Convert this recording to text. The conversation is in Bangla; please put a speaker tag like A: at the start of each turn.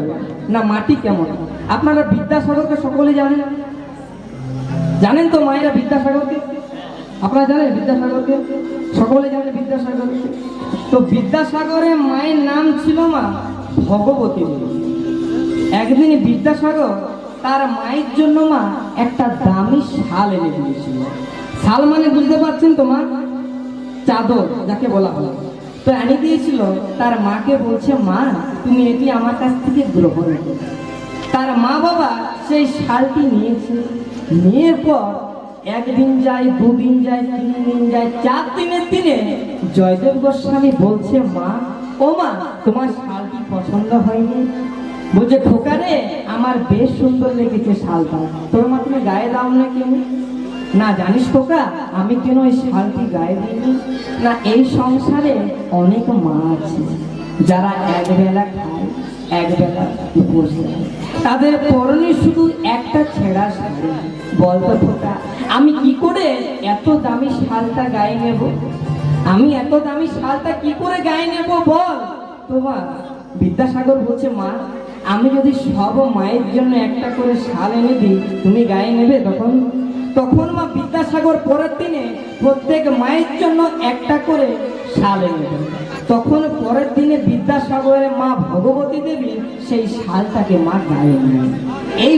A: পারে না মাটি কেমন। আপনারা বিদ্যাসাগরকে সকলে জানেন, জানেন তো মায়েরা বিদ্যাসাগরকে? আপনারা জানেন বিদ্যাসাগরকে? সকলে জানেন বিদ্যাসাগরকে? তো বিদ্যাসাগরের মায়ের নাম ছিল মা ভগবতী দেবী। একদিন বিদ্যাসাগর তার মায়ের জন্য মা একটা দামি শাল এনে দিয়েছিল। শাল মানে বুঝতে পারছেন তো মা? চাদর যাকে বলা হয়। তো এনে দিয়েছিল, তার মাকে বলছে মা তুমি এটি আমার কাছ থেকে গ্রহণ করো। তার মা বাবা সেই শালটি নিয়েছে, নিয়ে পর একদিন যায়, দুদিন যায়, 3 দিন যায়, 4 দিনের দিনে জয়দেব গোস্বামী বলছে মা ও মা তোমার শালটি পছন্দ হয়নি? বলছে খোকা রে আমার বেশ সুন্দর লেগেছে শালটা, তোর মা তুমি গায়ে দাও না কেন? না জানিস খোকা আমি কেন এই শালটি গায়ে দিইনি? না এই সংসারে অনেক মা আছে যারা একবেলা খায় একবেলা উপোস করে, তাদের পরনে শুধু একটা ছেঁড়া শাড়ি। বলতো খোকা আমি কি করে এত দামি শালটা গায়ে নেব? আমি এত দামি শালটা কি করে গায়ে নেব বল? তোমার বিদ্যাসাগর বলছে মা আমি যদি সব মায়ের জন্য একটা করে শাল এনে দিই তুমি গায়ে নেবে? তখন তখন মা বিদ্যাসাগর পরের দিনে প্রত্যেক মায়ের জন্য একটা করে শাল এনে দেন। তখন পরের দিনে বিদ্যাসাগরের মা ভগবতী দেবী সেই শালটাকে মা গায়ে নেন। এই